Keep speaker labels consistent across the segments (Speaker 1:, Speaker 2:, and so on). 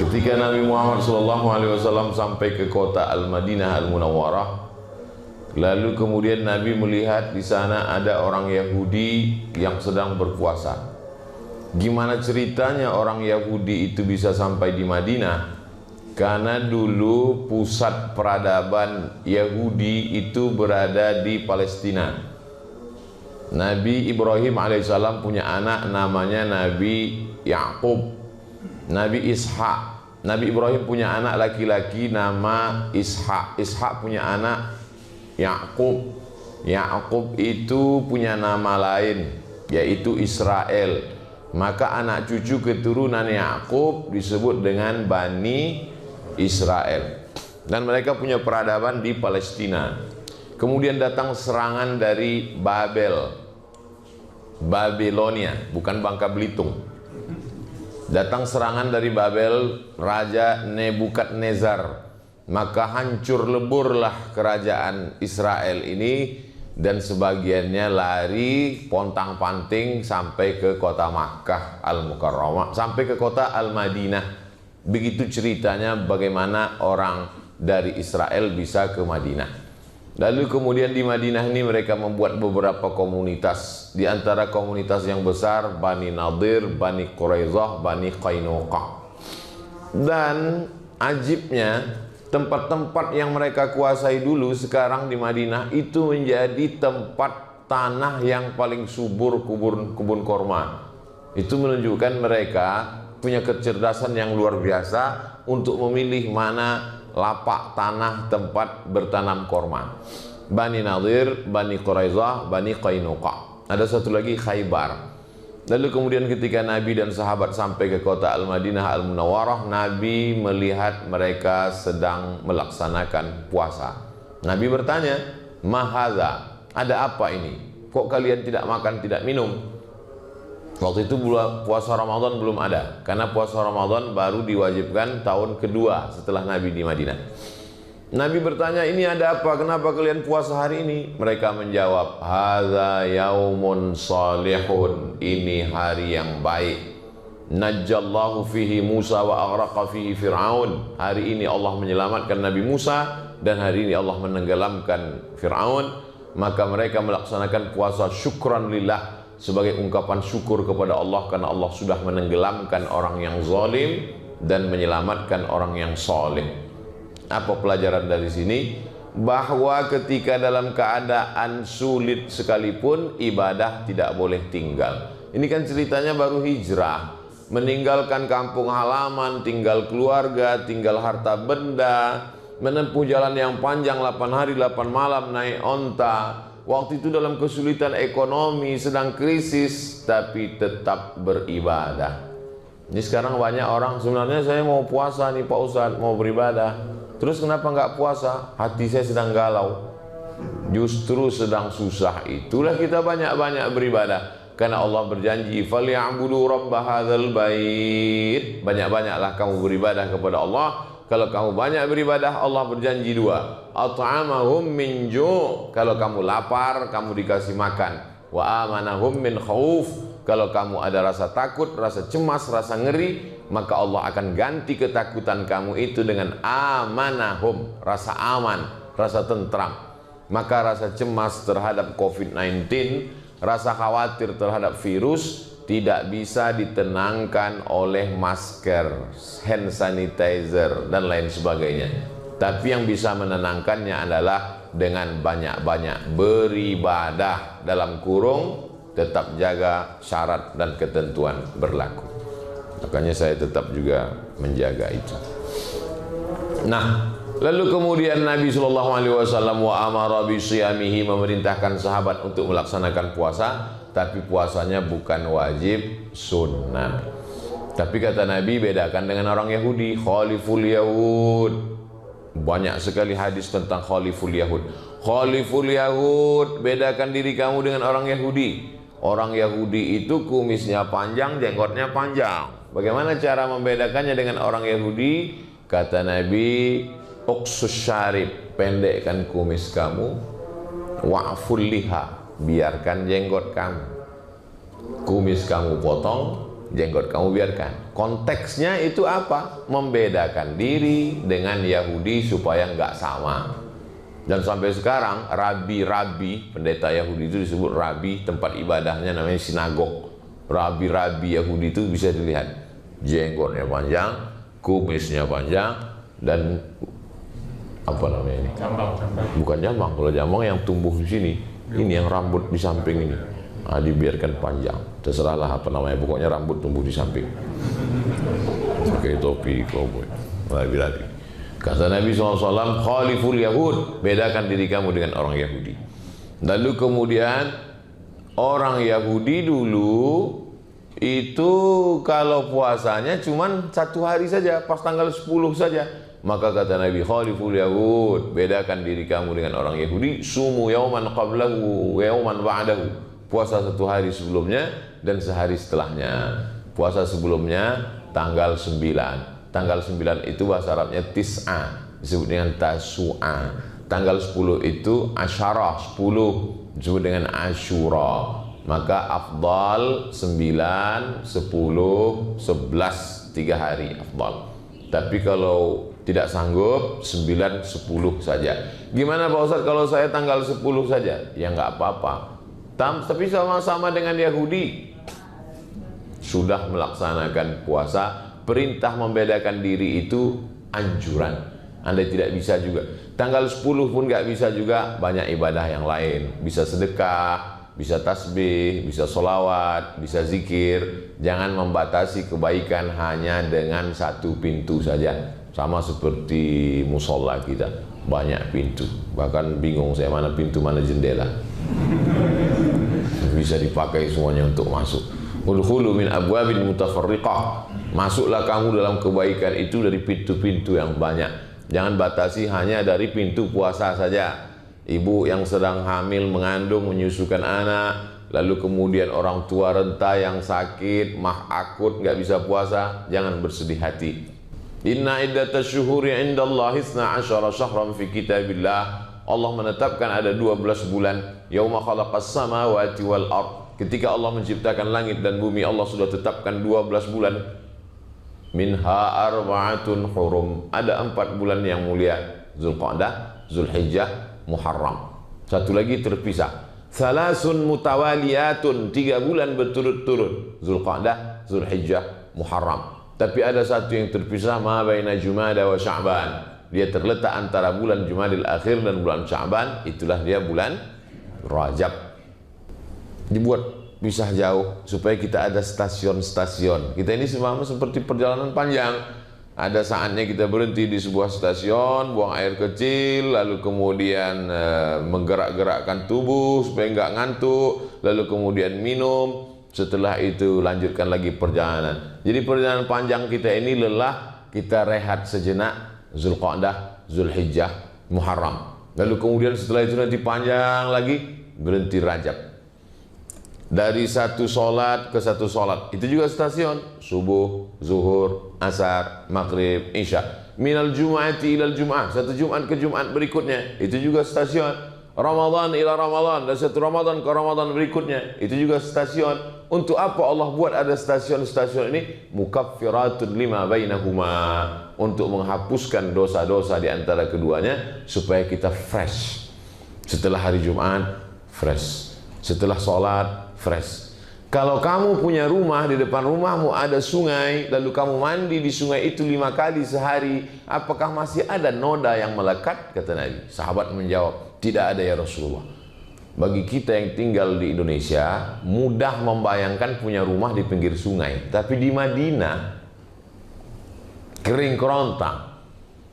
Speaker 1: Ketika Nabi Muhammad SAW sampai ke kota Al-Madinah Al-Munawwarah, lalu kemudian Nabi melihat di sana ada orang Yahudi yang sedang berpuasa. Gimana ceritanya orang Yahudi itu bisa sampai di Madinah? Karena dulu pusat peradaban Yahudi itu berada di Palestina. Nabi Ibrahim alaihissalam punya anak namanya Nabi Yakub, Nabi Ishak. Nabi Ibrahim punya anak laki-laki nama Ishak. Ishak punya anak Yakub. Yakub itu punya nama lain yaitu Israel. Maka anak cucu keturunan Yakub disebut dengan Bani Israel. Dan mereka punya peradaban di Palestina. Kemudian datang serangan dari Babilonia, bukan Bangka Belitung. Datang serangan dari Babel, Raja Nebukadnezar. Maka hancur leburlah kerajaan Israel ini, dan sebagiannya lari pontang-panting sampai ke kota Makkah Al-Mukarramah, sampai ke kota Al-Madinah. Begitu ceritanya bagaimana orang dari Israel bisa ke Madinah. Lalu kemudian di Madinah ini mereka membuat beberapa komunitas. Di antara komunitas yang besar Bani Nadir, Bani Quraizah, Bani Qainuqa. Dan ajibnya, tempat-tempat yang mereka kuasai dulu sekarang di Madinah itu menjadi tempat tanah yang paling subur, kebun korma. Itu menunjukkan mereka punya kecerdasan yang luar biasa untuk memilih mana lapak tanah tempat bertanam korma. Bani Nadir, Bani Quraizah, Bani Qainuqa. Ada satu lagi Khaybar. Lalu kemudian ketika Nabi dan sahabat sampai ke kota Al-Madinah Al-Munawwarah, Nabi melihat mereka sedang melaksanakan puasa. Nabi bertanya, "Mahadza? Ada apa ini? Kok kalian tidak makan, tidak minum?" Waktu itu puasa Ramadan belum ada, karena puasa Ramadan baru diwajibkan tahun kedua setelah Nabi di Madinah. Nabi bertanya, "Ini ada apa? Kenapa kalian puasa hari ini?" Mereka menjawab, "Hadza yaumun salihun." Ini hari yang baik. Najjallahu fihi Musa wa aghraqa fihi Fir'aun. Hari ini Allah menyelamatkan Nabi Musa, dan hari ini Allah menenggelamkan Fir'aun. Maka mereka melaksanakan puasa syukran lillah, sebagai ungkapan syukur kepada Allah karena Allah sudah menenggelamkan orang yang zalim dan menyelamatkan orang yang soleh. Apa pelajaran dari sini? Bahwa ketika dalam keadaan sulit sekalipun, ibadah tidak boleh tinggal. Ini kan ceritanya baru hijrah, meninggalkan kampung halaman, tinggal keluarga, tinggal harta benda, menempuh jalan yang panjang 8 hari 8 malam naik onta. Waktu itu dalam kesulitan ekonomi, sedang krisis, tapi tetap beribadah. Ini sekarang banyak orang, sebenarnya saya mau puasa nih Pak Ustadz, mau beribadah. Terus kenapa nggak puasa? Hati saya sedang galau. Justru sedang susah, itulah kita banyak-banyak beribadah. Karena Allah berjanji, "Falyabudu rabb hadzal bait." Banyak-banyaklah kamu beribadah kepada Allah. Kalau kamu banyak beribadah, Allah berjanji dua. At'amahum min ju'. Kalau kamu lapar, kamu dikasih makan. Wa amanahum min khauf. Kalau kamu ada rasa takut, rasa cemas, rasa ngeri, maka Allah akan ganti ketakutan kamu itu dengan amanahum, rasa aman, rasa tentram. Maka rasa cemas terhadap COVID-19, rasa khawatir terhadap virus tidak bisa ditenangkan oleh masker, hand sanitizer, dan lain sebagainya. Tapi yang bisa menenangkannya adalah dengan banyak-banyak beribadah, dalam kurung tetap jaga syarat dan ketentuan berlaku. Makanya saya tetap juga menjaga itu. Nah, lalu kemudian Nabi SAW wa amara bisiyamihi, memerintahkan sahabat untuk melaksanakan puasa. Tapi puasanya bukan wajib, sunnah. Tapi kata Nabi, bedakan dengan orang Yahudi. Khaliful Yahud. Banyak sekali hadis tentang Khaliful Yahud. Khaliful Yahud, bedakan diri kamu dengan orang Yahudi. Orang Yahudi itu kumisnya panjang, jenggotnya panjang. Bagaimana cara membedakannya dengan orang Yahudi? Kata Nabi, uqsus syarib, pendekkan kumis kamu. Wa'ful liha, biarkan jenggot kamu. Kumis kamu potong, jenggot kamu biarkan. Konteksnya itu apa? Membedakan diri dengan Yahudi supaya nggak sama. Dan sampai sekarang rabi-rabi, pendeta Yahudi itu disebut rabi, tempat ibadahnya namanya sinagog. Rabi-rabi Yahudi itu bisa dilihat jenggotnya panjang, kumisnya panjang, dan apa namanya ini?
Speaker 2: Jambang.
Speaker 1: Bukan jambang, kalau jambang yang tumbuh di sini. Ini yang rambut di samping ini. Nah, dibiarkan panjang. Terserahlah apa namanya, pokoknya rambut tumbuh di samping. Pakai topi koboi. Rabi-rabi. Kata Nabi SAW, khaliful Yahud, bedakan diri kamu dengan orang Yahudi. Lalu kemudian orang Yahudi dulu itu kalau puasanya cuman 1 hari saja, pas tanggal 10 saja. Maka kata Nabi, khaliful Yahud, bedakan diri kamu dengan orang Yahudi, sumu yauman qablahu wa yauman ba'dahu. Puasa 1 hari sebelumnya dan sehari setelahnya. Puasa sebelumnya tanggal 9. Tanggal 9 itu bahasa Arabnya tis'a, disebut dengan tasu'a. Tanggal 10 itu asyarah, 10, disebut dengan asyura. Maka afdal 9, 10, 11, 3 hari afdal. Tapi kalau tidak sanggup 9, 10 saja. Gimana Pak Ustadz kalau saya tanggal 10 saja? Ya nggak apa-apa. Tapi sama-sama dengan Yahudi sudah melaksanakan puasa. Perintah membedakan diri itu anjuran. Anda tidak bisa juga. Tanggal 10 pun nggak bisa juga, banyak ibadah yang lain. Bisa sedekah, bisa tasbih, bisa solawat, bisa zikir. Jangan membatasi kebaikan hanya dengan 1 pintu saja. Sama seperti musola kita, banyak pintu. Bahkan bingung saya mana pintu, mana jendela. Bisa dipakai semuanya untuk masuk. Udkhulu min abwabin mutafarriqah. Masuklah kamu dalam kebaikan itu dari pintu-pintu yang banyak. Jangan batasi hanya dari pintu puasa saja. Ibu yang sedang hamil, mengandung, menyusukan anak, lalu kemudian orang tua renta yang sakit, mah akut, nggak bisa puasa, jangan bersedih hati. Inna iddatash syuhuri indallahi 12 syahran fi kitabillah. Allah menetapkan ada 12 bulan. Yauma khalaqas samawati wal ard. Ketika Allah menciptakan langit dan bumi, Allah sudah tetapkan 12 bulan. Minha arba'atun hurum. Ada 4 bulan yang mulia. Zulqa'dah, Zulhijjah, Muharram. Satu lagi terpisah. Thalathun mutawaliyatun. 3 bulan berturut-turut. Zulqa'dah, Zulhijjah, Muharram. Tapi ada satu yang terpisah, ma baina Jumada wa Sya'ban. Dia terletak antara bulan Jumadil Akhir dan bulan Sya'ban. Itulah dia bulan Rajab. Dibuat pisah jauh supaya kita ada stasiun-stasiun. Kita ini semua seperti perjalanan panjang. Ada saatnya kita berhenti di sebuah stasiun, buang air kecil, lalu kemudian menggerak-gerakkan tubuh supaya nggak ngantuk, lalu kemudian minum. Setelah itu lanjutkan lagi perjalanan. Jadi perjalanan panjang kita ini lelah, kita rehat sejenak. Zulqa'dah, Zulhijjah, Muharram. Lalu kemudian setelah itu nanti panjang lagi, berhenti Rajab. Dari satu solat ke satu solat, itu juga stasiun. Subuh, zuhur, asar, maghrib, isya. Minal jum'ati ilal jum'ah, satu Jumat ke Jumat berikutnya, itu juga stasiun. Ramadan ila Ramadan, dan satu Ramadan ke Ramadan berikutnya, itu juga stasiun. Untuk apa Allah buat ada stasiun-stasiun ini? Mukaffiratun lima bainahuma, untuk menghapuskan dosa-dosa di antara keduanya supaya kita fresh. Setelah hari Jumat fresh, setelah sholat fresh. Kalau kamu punya rumah, di depan rumahmu ada sungai, lalu kamu mandi di sungai itu 5 kali sehari, apakah masih ada noda yang melekat? Kata Nabi. Sahabat menjawab, tidak ada ya Rasulullah. Bagi kita yang tinggal di Indonesia, mudah membayangkan punya rumah di pinggir sungai. Tapi di Madinah, kering kerontang.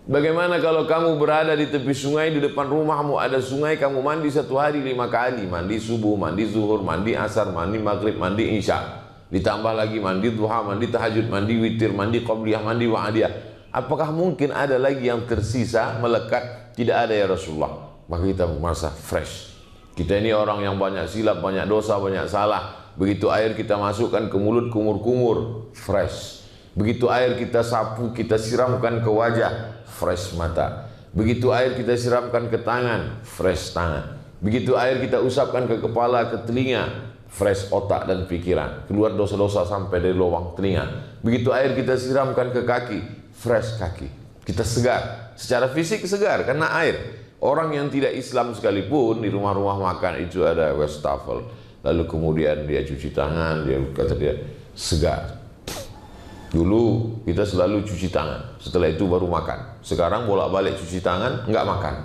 Speaker 1: Bagaimana kalau kamu berada di tepi sungai, di depan rumahmu ada sungai, kamu mandi 1 hari 5 kali. Mandi subuh, mandi zuhur, mandi asar, mandi maghrib, mandi isya. Ditambah lagi mandi duha, mandi tahajud, mandi witir, mandi qabliyah, mandi wa'adiyah. Apakah mungkin ada lagi yang tersisa, melekat? Tidak ada ya Rasulullah. Maka kita merasa fresh. Kita ini orang yang banyak silap, banyak dosa, banyak salah. Begitu air kita masukkan ke mulut, kumur-kumur, fresh. Begitu air kita sapu, kita siramkan ke wajah, fresh mata. Begitu air kita siramkan ke tangan, fresh tangan. Begitu air kita usapkan ke kepala, ke telinga, fresh otak dan pikiran, keluar dosa-dosa sampai dari lubang telinga. Begitu air kita siramkan ke kaki, fresh kaki, kita segar, secara fisik segar karena air. Orang yang tidak Islam sekalipun di rumah-rumah makan itu ada wastafel, lalu kemudian dia cuci tangan, dia kata dia segar. Dulu kita selalu cuci tangan, setelah itu baru makan. Sekarang bolak-balik cuci tangan, enggak makan.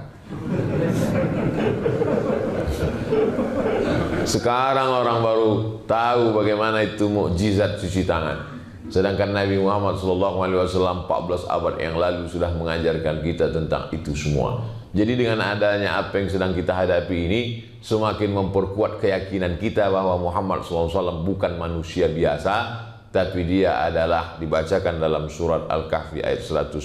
Speaker 1: Sekarang orang baru tahu bagaimana itu mukjizat cuci tangan. Sedangkan Nabi Muhammad SAW 14 abad yang lalu sudah mengajarkan kita tentang itu semua. Jadi dengan adanya apa yang sedang kita hadapi ini, semakin memperkuat keyakinan kita bahwa Muhammad SAW bukan manusia biasa, tapi dia adalah dibacakan dalam surat Al-Kahfi ayat 110.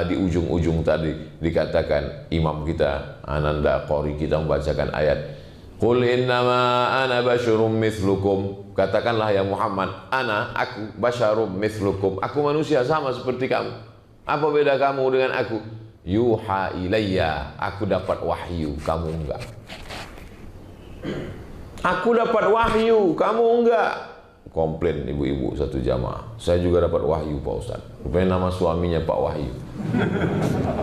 Speaker 1: Di ujung-ujung tadi dikatakan imam kita, Ananda Qori kita membacakan ayat, Qul innama ana basyarum mithlukum. Katakanlah ya Muhammad, aku basyarum mithlukum. Aku manusia sama seperti kamu. Apa beda kamu dengan aku? Yuha ilayya, aku dapat wahyu, kamu enggak. Aku dapat wahyu, kamu enggak. Komplain ibu-ibu satu jamaah, saya juga dapat wahyu Pak Ustaz. Rupanya nama suaminya Pak Wahyu.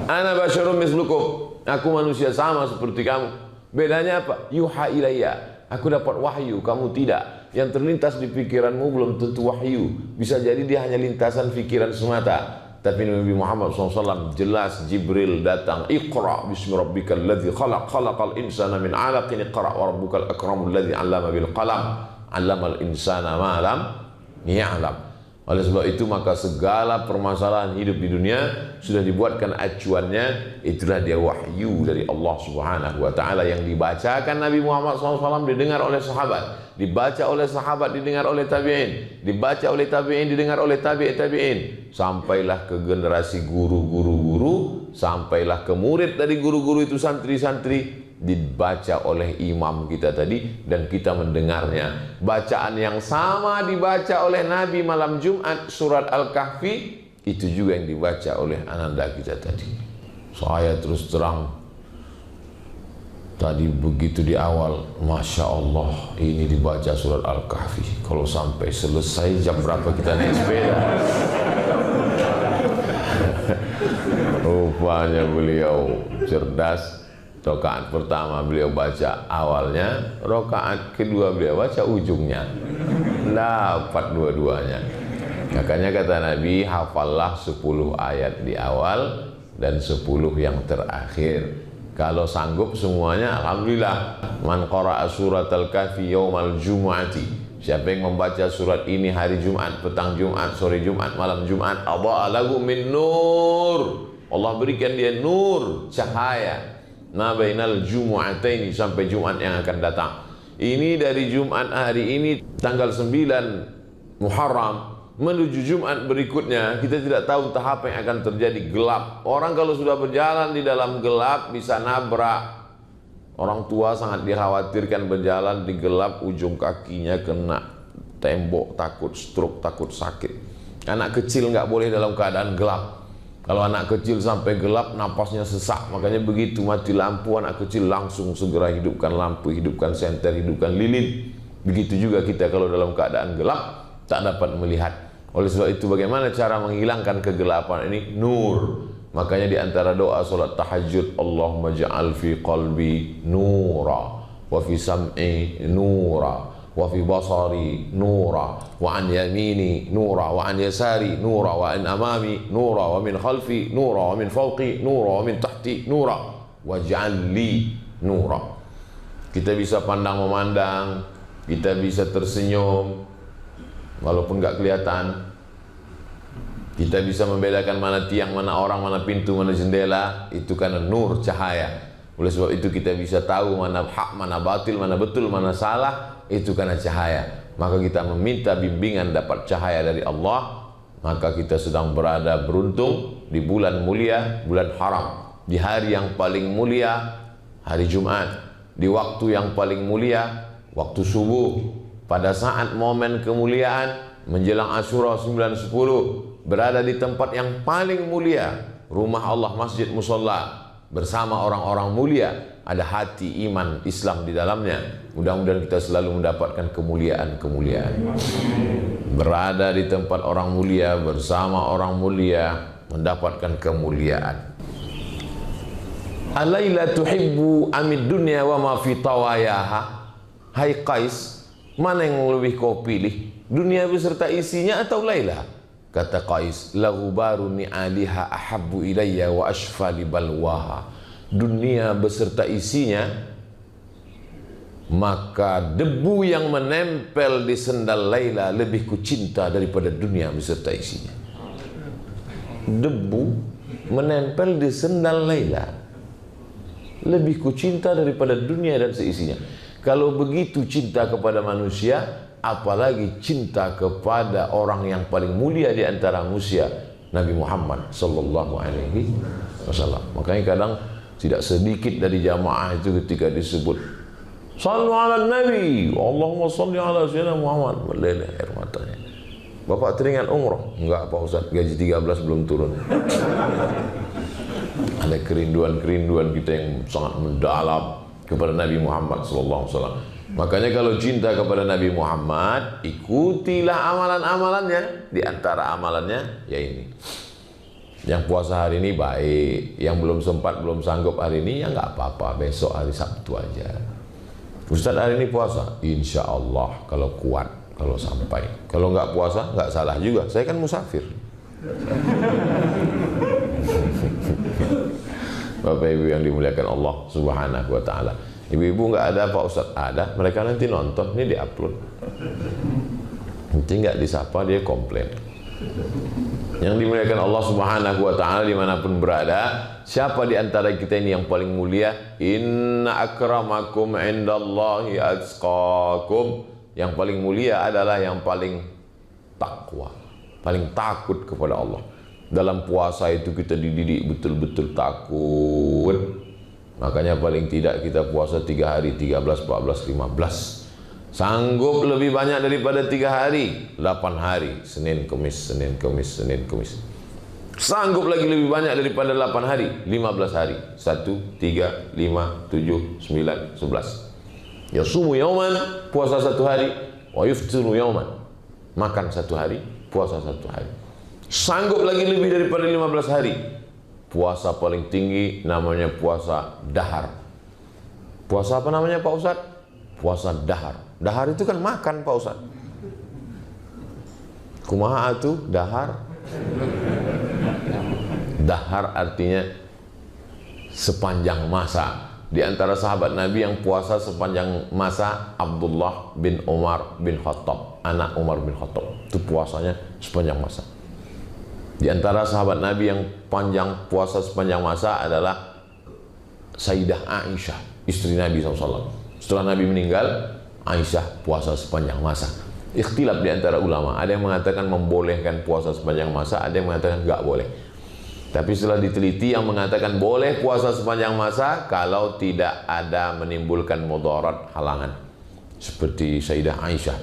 Speaker 1: Ana basyarum mithlukum, aku manusia sama seperti kamu. Bedanya apa? Yuha ilayya, aku dapat wahyu, kamu tidak. Yang terlintas di pikiranmu belum tentu wahyu. Bisa jadi dia hanya lintasan pikiran semata. Tapi Nabi Muhammad SAW jelas Jibril datang, Iqra bismi rabbikal ladzi khalaq, khalaqal insana min 'alaqin, iqra wa rabbukal akramul ladzi 'allama bil qalam, 'allamal insana ma lam ya'lam. Oleh sebab itu maka segala permasalahan hidup di dunia sudah dibuatkan acuannya, itulah dia wahyu dari Allah Subhanahu wa taala yang dibacakan Nabi Muhammad SAW, didengar oleh sahabat, dibaca oleh sahabat, didengar oleh tabi'in, dibaca oleh tabi'in, didengar oleh tabi'in, sampailah ke generasi guru-guru, sampailah ke murid dari guru-guru itu, santri-santri, dibaca oleh imam kita tadi dan kita mendengarnya. Bacaan yang sama dibaca oleh Nabi malam Jumat surat Al-Kahfi, itu juga yang dibaca oleh ananda kita tadi. Saya terus terang tadi begitu di awal, Masya Allah ini dibaca surat Al-Kahfi, kalau sampai selesai jam berapa kita naik sepeda. Rupanya beliau cerdas. Rakaat pertama beliau baca awalnya, rakaat kedua beliau baca ujungnya, dapat dua-duanya. Makanya kata Nabi, hafallah 10 ayat di awal dan 10 yang terakhir. Kalau sanggup semuanya, alhamdulillah. Man qara'a surat Al-Kahfi yaumal jumu'ati, siapa yang membaca surat ini hari Jumat, petang Jumat, sore Jumat, malam Jumat, adha'a lahu min nur, Allah berikan dia nur, cahaya, ma bainal jumu'ataini, sampai Jumat yang akan datang. Ini dari Jumat hari ini tanggal 9 Muharram menuju Jumat berikutnya, kita tidak tahu entah apa yang akan terjadi. Gelap. Orang kalau sudah berjalan di dalam gelap bisa nabrak. Orang tua sangat dikhawatirkan berjalan di gelap, ujung kakinya kena tembok, takut stroke, takut sakit. Anak kecil nggak boleh dalam keadaan gelap. Kalau anak kecil sampai gelap, napasnya sesak. Makanya begitu mati lampu, anak kecil langsung segera hidupkan lampu, hidupkan senter, hidupkan lilin. Begitu juga kita kalau dalam keadaan gelap, tak dapat melihat. Oleh sebab itu bagaimana cara menghilangkan kegelapan ini? Nur. Makanya di antara doa solat tahajud, Allahumma ja'al fi qalbi nura, wa fi sam'i nura, wa fi basari nura, wa an yamini nura, wa an yasari nura, wa an amami nura, wa min khalfi nura, wa min fawqi nura, wa min tahti nura, waj'al li nura. Kita bisa pandang memandang, kita bisa tersenyum walaupun nggak kelihatan. Kita bisa membedakan mana tiang, mana orang, mana pintu, mana jendela, itu karena nur, cahaya. Oleh sebab itu kita bisa tahu mana hak, mana batil, mana betul, mana salah, itu karena cahaya. Maka kita meminta bimbingan dapat cahaya dari Allah, maka kita sedang berada beruntung di bulan mulia, bulan haram, di hari yang paling mulia, hari Jumat, di waktu yang paling mulia, waktu subuh, pada saat momen kemuliaan menjelang Asyura 9-10, berada di tempat yang paling mulia, rumah Allah, masjid, musalla, bersama orang-orang mulia. ada hati iman Islam di dalamnya. Mudah-mudahan kita selalu mendapatkan kemuliaan-kemuliaan. Berada di tempat orang mulia, bersama orang mulia, mendapatkan kemuliaan. Alaila tuhibbu amid dunya wa ma fi tawayaha. Hai Qais, mana yang lebih kau pilih? Dunia beserta isinya atau Laila? Kata Qais, lahu baru ni'aliha ahabbu ilayya wa ashfali balwaha. Dunia beserta isinya, maka debu yang menempel di sendal Laila lebih kucinta daripada dunia beserta isinya. Debu menempel di sendal Laila lebih kucinta daripada dunia dan seisinya. Kalau begitu cinta kepada manusia, apalagi cinta kepada orang yang paling mulia di antara manusia, Nabi Muhammad sallallahu alaihi wasallam. Makanya kadang tidak sedikit dari jamaah itu ketika disebut sallu ala nabi, Allahumma salli ala sayyidina Muhammad, meleleh air matanya. Bapak teringat umroh? Enggak Pak Ustaz, gaji 13 belum turun. Ada kerinduan-kerinduan kita yang sangat mendalam kepada Nabi Muhammad sallallahu alaihi wasallam. Makanya kalau cinta kepada Nabi Muhammad, ikutilah amalan-amalannya. Di antara amalannya ya ini. Yang puasa hari ini baik, yang belum sempat, belum sanggup hari ini ya nggak apa-apa, besok hari Sabtu aja. Ustaz hari ini puasa, insya Allah kalau kuat, kalau sampai. Kalau nggak puasa nggak salah juga, saya kan musafir. Bapak Ibu yang dimuliakan Allah Subhanahu wa taala. Ibu-ibu nggak ada Pak Ustaz? Ada, mereka nanti nonton, ini diupload. Nanti nggak disapa dia komplain. Yang dimuliakan Allah Subhanahu wa taala dimanapun berada, siapa di antara kita ini yang paling mulia? Inna akramakum indallahi atqakum. Yang paling mulia adalah yang paling takwa, paling takut kepada Allah. Dalam puasa itu kita dididik betul-betul takut. Makanya paling tidak kita puasa 3 hari, 13, 14, 15. Sanggup lebih banyak daripada 3 hari, 8 hari, Senin, Kamis, Senin, Kamis, Senin, Kamis. Sanggup lagi lebih banyak daripada 8 hari, 15 hari. 1, 3, 5, 7, 9, 11. Yasumu yauman, puasa 1 hari, wa yuftiru yauman, makan 1 hari, puasa 1 hari. Sanggup lagi lebih daripada 15 hari. Puasa paling tinggi namanya puasa dahar. Puasa apa namanya Pak Ustadz? Puasa dahar. Dahar itu kan makan Pak Ustadz. Kumaha itu dahar? Dahar artinya sepanjang masa. Di antara sahabat Nabi yang puasa sepanjang masa, Abdullah bin Umar bin Khattab, anak Umar bin Khattab. Itu puasanya sepanjang masa. Di antara sahabat Nabi yang panjang puasa sepanjang masa adalah Sayyidah Aisyah, istri Nabi SAW. Setelah Nabi meninggal, Aisyah puasa sepanjang masa. Ikhtilaf di antara ulama. Ada yang mengatakan membolehkan puasa sepanjang masa, ada yang mengatakan nggak boleh. Tapi setelah diteliti, yang mengatakan boleh puasa sepanjang masa kalau tidak ada menimbulkan mudarat, halangan. Seperti Sayyidah Aisyah.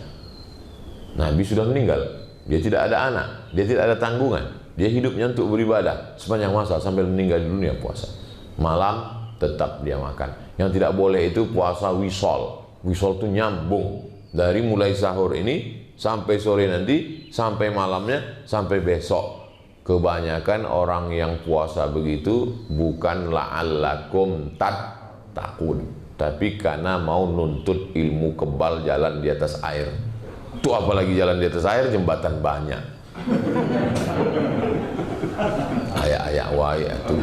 Speaker 1: Nabi sudah meninggal, dia tidak ada anak, dia tidak ada tanggungan. Dia hidupnya untuk beribadah sepanjang masa sampai meninggal di dunia puasa. Malam tetap dia makan. Yang tidak boleh itu puasa wisol. Wisol itu nyambung dari mulai sahur ini sampai sore nanti, sampai malamnya, sampai besok. Kebanyakan orang yang puasa begitu bukan la'allakum tattaqun, tapi karena mau nuntut ilmu kebal jalan di atas air. Itu apalagi jalan di atas air, jembatan banyak. Ayak-ayak wae atuh.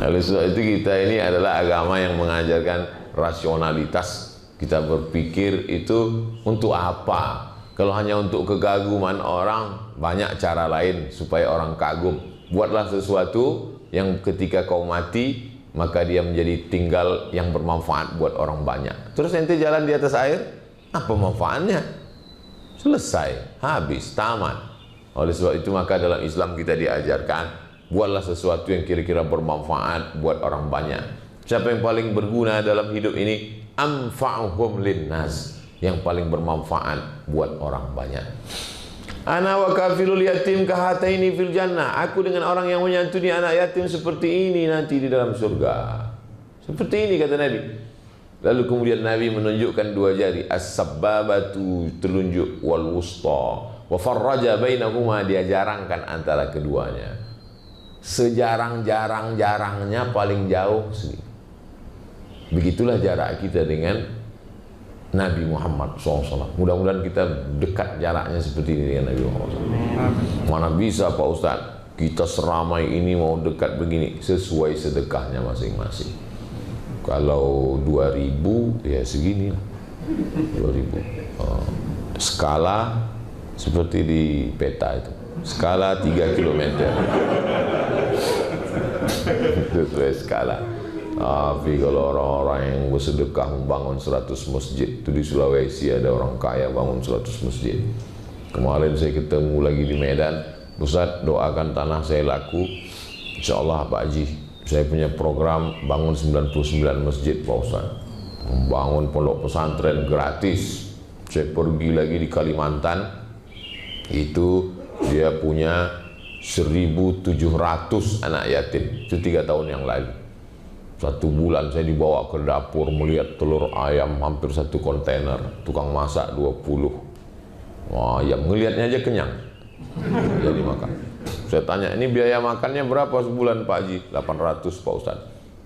Speaker 1: Oleh sebab itu kita ini adalah agama yang mengajarkan rasionalitas. Kita berpikir itu untuk apa? Kalau hanya untuk kegaguman orang, banyak cara lain supaya orang kagum. Buatlah sesuatu yang ketika kau mati, maka dia menjadi tinggal yang bermanfaat buat orang banyak. Terus ente jalan di atas air, apa manfaatnya? Selesai, habis, tamat. Oleh sebab itu maka dalam Islam kita diajarkan, buatlah sesuatu yang kira-kira bermanfaat buat orang banyak. Siapa yang paling berguna dalam hidup ini? Anfa'uhum linnas, yang paling bermanfaat buat orang banyak. Ana wa kafilul yatim kahataini fil jannah. Aku dengan orang yang menyantuni anak yatim seperti ini nanti di dalam surga. Seperti ini kata Nabi. Lalu kemudian Nabi menunjukkan dua jari, as-sabbabatu telunjuk, wal wusta, wa farraja bainahuma, dia jarangkan antara keduanya. Sejarang-jarang-jarangnya paling jauh segini. Begitulah jarak kita dengan Nabi Muhammad SAW. Mudah-mudahan kita dekat jaraknya seperti ini dengan Nabi Muhammad SAW. Mana bisa Pak Ustadz, kita seramai ini mau dekat begini, sesuai sedekahnya masing-masing. Kalau 2000 ya segini lah, 2000. Skala seperti di peta itu, skala 3 km. Itu sesuai skala. Tapi kalau orang-orang yang bersedekah membangun 100 masjid, itu di Sulawesi ada orang kaya bangun 100 masjid. Kemarin saya ketemu lagi di Medan, Ustaz doakan tanah saya laku, insya Allah Pak Haji, saya punya program bangun 99 masjid Pak Ustaz, membangun pondok pesantren gratis. Saya pergi lagi di Kalimantan, itu dia punya 1.700 anak yatim, itu 3 tahun yang lalu. 1 bulan saya dibawa ke dapur melihat telur ayam hampir 1 kontainer, tukang masak 20. Wah, ayam ngelihatnya aja kenyang. Jadi makan. Saya tanya, ini biaya makannya berapa sebulan Pak Haji? 800 Pak Ustaz.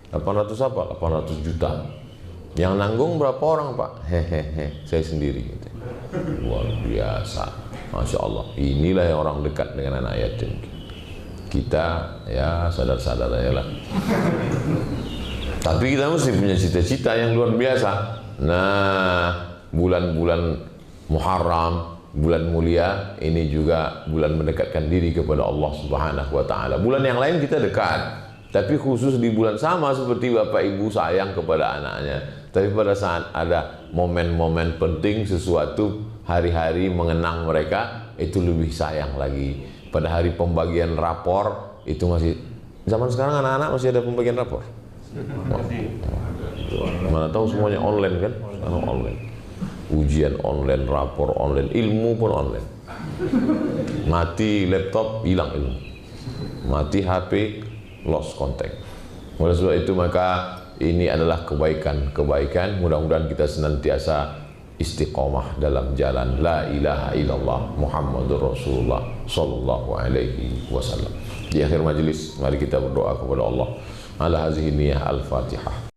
Speaker 1: 800 apa? 800 juta. Yang nanggung berapa orang Pak? Hehehe, saya sendiri. Luar biasa. Masya Allah. Inilah yang orang dekat dengan anak yatim. Kita ya sadar-sadar aja lah. Tapi kita mesti punya cita-cita yang luar biasa. Nah, bulan-bulan Muharram, bulan mulia, ini juga bulan mendekatkan diri kepada Allah Subhanahu wa Ta'ala. Bulan yang lain kita dekat, tapi khusus di bulan sama seperti bapak ibu sayang kepada anaknya. Tapi pada saat ada momen-momen penting, sesuatu hari-hari mengenang mereka, itu lebih sayang lagi. Pada hari pembagian rapor, itu masih, zaman sekarang anak-anak masih ada pembagian rapor. Mana tahu semuanya online kan? Sekarang online. Ujian online, rapor online, ilmu pun online. Mati laptop, hilang ilmu. Mati HP, lost contact. Oleh sebab itu maka ini adalah kebaikan-kebaikan. Mudah-mudahan kita senantiasa istiqomah dalam jalan la ilaha illallah Muhammadur Rasulullah sallallahu alaihi wasallam. Di akhir majlis mari kita berdoa kepada Allah. Ala hazihi niyah al-Fatihah.